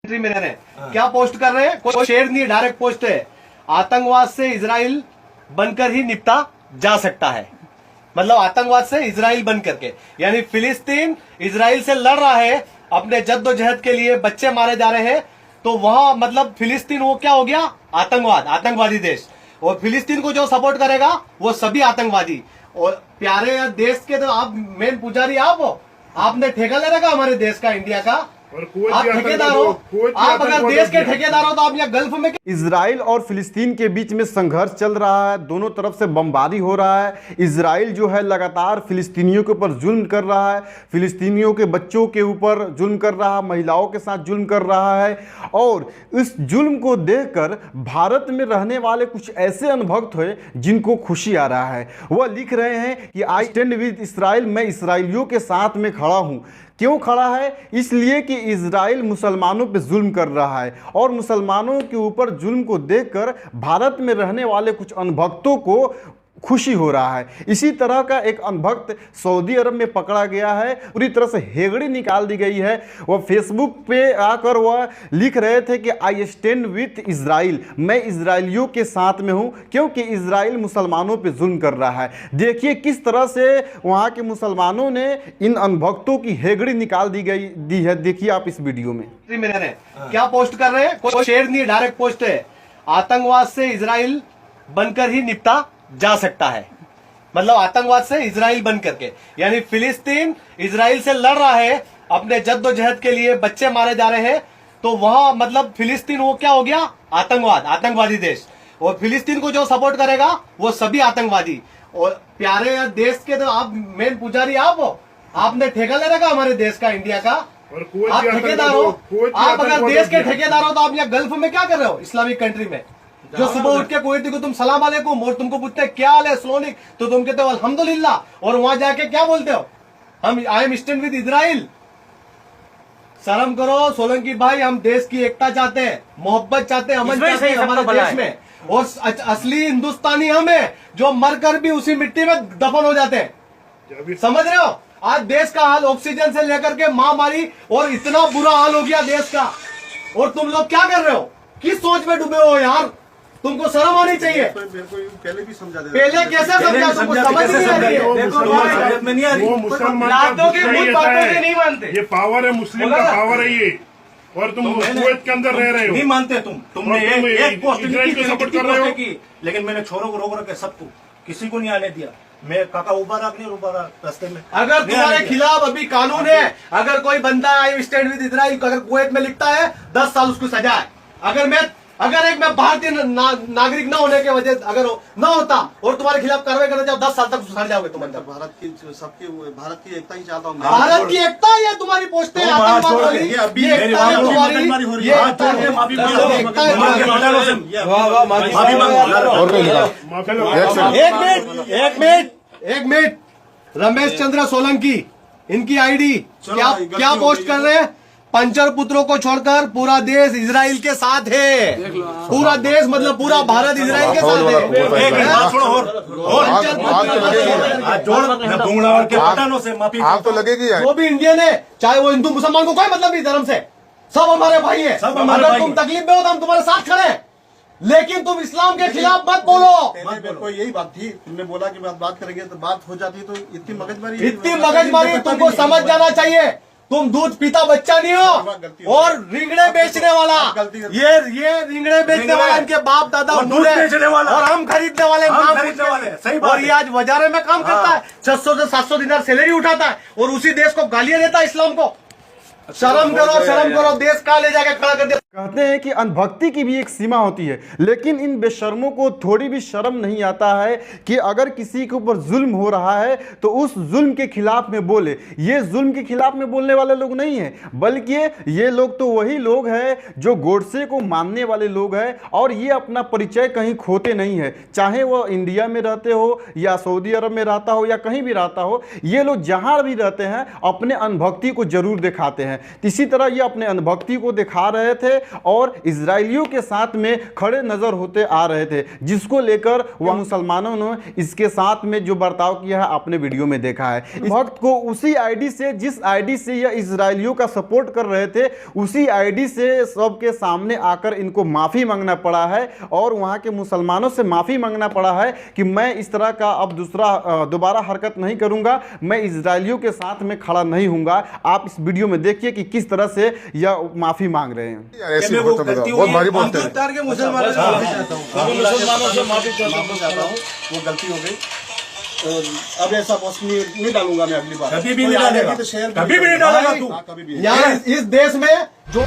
में रह रहे हैं, क्या पोस्ट कर रहे हैं? कोई शेयर नहीं, डायरेक्ट पोस्ट है, आतंकवाद से इजराइल बनकर ही निपटा जा सकता है। मतलब आतंकवाद से इजराइल बन करके, यानी फिलिस्तीन इजराइल से लड़ रहा है, अपने जद्दोजहद के लिए बच्चे मारे जा रहे हैं, तो वहां मतलब फिलिस्तीन वो क्या हो गया? आतंकवाद, आतंकवादी देश। और फिलिस्तीन को जो सपोर्ट करेगा वो सभी आतंकवादी। और प्यारे देश के तो आप मेन पुजारी आप हो, आपने ठेका ले रखा हमारे देश का, इंडिया का। आप ठेकेदार हो, आप अगर देश के ठेकेदार हो तो आप यहाँ गल्फ में। इजराइल और फिलिस्तीन के बीच में संघर्ष चल रहा है, दोनों तरफ से बमबारी हो रहा है। इजराइल जो है लगातार फिलिस्तीनियों के ऊपर जुल्म कर रहा है, फिलिस्तीनियों के बच्चों के ऊपर जुल्म कर रहा है, महिलाओं के साथ जुल्म कर रहा है। और इस जुल्म को देखकर भारत में रहने वाले कुछ ऐसे अनुभक्त हुए जिनको खुशी आ रहा है। वह लिख रहे हैं कि आई स्टैंड विद इसराइल, मैं इसराइलियों के साथ में खड़ा हूँ। क्यों खड़ा है? इसलिए कि इजराइल मुसलमानों पे जुल्म कर रहा है और मुसलमानों के ऊपर जुल्म को देखकर भारत में रहने वाले कुछ अनभक्तों को खुशी हो रहा है। इसी तरह का एक अनभक्त सऊदी अरब में पकड़ा गया है, पूरी तरह से हेगड़ी निकाल दी गई है। वह फेसबुक पे आकर वह लिख रहे थे कि आई स्टैंड विथ इजराइल, मैं इजराइलियों के साथ में हूं क्योंकि इजराइल मुसलमानों पे जुल्म कर रहा है। देखिए किस तरह से वहां के मुसलमानों ने इन अनभक्तों की हेगड़ी निकाल दी है। देखिए आप इस वीडियो में। क्या पोस्ट कर रहे हैं? कोई शेयर नहीं, डायरेक्ट पोस्ट है, आतंकवाद से इजराइल बनकर ही निपटा जा सकता है। मतलब आतंकवाद से इजराइल बन करके, यानी फिलिस्तीन इजराइल से लड़ रहा है, अपने जद्दोजहद के लिए बच्चे मारे जा रहे हैं, तो वहां मतलब फिलिस्तीन वो क्या हो गया? आतंकवाद, आतंकवादी देश। और फिलिस्तीन को जो सपोर्ट करेगा वो सभी आतंकवादी। और प्यारे देश के तो आप मेन पुजारी आप हो, आपने ठेका ले रखा हमारे देश का, इंडिया का। आप ठेकेदार हो, आप अगर देश के ठेकेदार हो तो आप यहाँ गल्फ में क्या कर रहे हो? इस्लामिक कंट्री में जो सुबह उठ के कुवैती को तुम सलाम अलैकुम, और तुमको पूछते हैं क्या हाल है स्लोनिक, तो तुम कहते हो अल्हम्दुलिल्लाह, और वहां जाके क्या बोलते हो? हम I am stand with Israel. शर्म करो सोलंकी भाई, हम देश की एकता चाहते हैं, मोहब्बत चाहते हैं, अमन चाहते हैं हमारे देश में। और असली हिंदुस्तानी हम है जो मरकर भी उसी मिट्टी में दफन हो जाते हैं। समझ रहे हो? आज देश का हाल ऑक्सीजन से लेकर के महामारी, और इतना बुरा हाल हो गया देश का, और तुम लोग क्या कर रहे हो? किस सोच में डूबे हो यार? तुमको शर्म आनी चाहिए। पहले भी समझा दे, पहले कैसे समझा? तुमको समझ नहीं आ रही है। वो मुसलमान बातों के नहीं मानते। ये पावर है, मुस्लिम का पावर है ये, और तुम कुवैत के अंदर रह रहे हो। नहीं मानते तुमने एक पोस्ट सपोर्ट कर रहे हो, लेकिन मैंने छोरों को रोक रखे, सबको, किसी को नहीं आने दिया। मैं काका उबारक नहीं उबारा रास्ते में। अगर तुम्हारे खिलाफ अभी कानून है, अगर कोई बंदा आई स्टैंड विद इजराइल अगर कुवैत में लिखता है 10 साल उसको सजा है। अगर मैं भारतीय नागरिक न होने के वजह अगर न होता और तुम्हारे खिलाफ कार्रवाई करने जाओ, 10 साल तक सड़ जाओगे तुम अंदर। भारत की एकता ही चाहता हूँ। भारत की एकता ये तुम्हारी पोस्टें एक मिनट रमेश चंद्र सोलंकी, इनकी आईडी क्या पोस्ट कर रहे हैं? पंचर पुत्रों को छोड़कर पूरा देश इजराइल के साथ है। पूरा देश मतलब पूरा भारत इजराइल के साथ है। आप तो लगेगी वो भी इंडियन है, चाहे वो हिंदू मुसलमान को कोई मतलब नहीं धर्म से, सब हमारे भाई है। अगर तुम तकलीफ में हो तो हम तुम्हारे साथ खड़े हैं, लेकिन तुम इस्लाम के खिलाफ मत बोलो। यही बात थी, तुमने बोला कि बात करेंगे तो बात हो जाती, तो इतनी मगजमारी तुमको समझ जाना चाहिए। तुम दूध पीता बच्चा नहीं हो, और रिंगड़े बेचने वाला, ये रिंगड़े बेचने वाला इनके बाप दादा दूध बेचने वाला, और हम खरीदने वाले, सही बात। और ये आज बाजारे में काम करता है, 600 से 700 दिनार सैलरी उठाता है, और उसी देश को गालियां देता है इस्लाम को। शर्म करो, देश कहाँ ले जाके खड़ा कर दिया। कहते हैं कि अनभक्ति की भी एक सीमा होती है, लेकिन इन बेशर्मों को थोड़ी भी शर्म नहीं आता है कि अगर किसी के ऊपर जुल्म हो रहा है तो उस जुल्म के खिलाफ में बोले। ये जुल्म के खिलाफ में बोलने वाले लोग नहीं हैं, बल्कि ये लोग तो वही लोग हैं जो गोडसे को मानने वाले लोग हैं, और ये अपना परिचय कहीं खोते नहीं है। चाहे वो इंडिया में रहते हो या सऊदी अरब में रहता हो या कहीं भी रहता हो, ये लोग जहाँ भी रहते हैं अपने अनभक्ति को जरूर दिखाते हैं। इसी तरह ये अपने अनभक्ति को दिखा रहे थे और इजरायलियों के साथ में खड़े नजर होते आ रहे थे, जिसको लेकर वह मुसलमानों ने इसके साथ में जो बर्ताव किया है आपने वीडियो में देखा है। इस भक्त को उसी आईडी से, जिस आईडी से यह इजरायलियों का सपोर्ट कर रहे थे, उसी आईडी से सबके सामने आकर इनको माफी मांगना पड़ा है और वहां के मुसलमानों से माफी मांगना पड़ा है कि मैं इस तरह का अब दोबारा हरकत नहीं करूंगा, मैं इजरायलियों के साथ में खड़ा नहीं हूंगा। आप इस वीडियो में देखिए कि किस तरह से यह माफी मांग रहे हैं। ऐसी बहुत भारी बात है। हिंदुस्तान के मुसलमानों से माफी चाहता हूँ, मुसलमानों से माफी चाहता हूँ, वो गलती हो गई। अब ऐसा पोस्ट नहीं डालूंगा मैं अगली बार। कभी भी नहीं डालेगा, कभी भी नहीं डालेगा तू। यहाँ इस देश में जो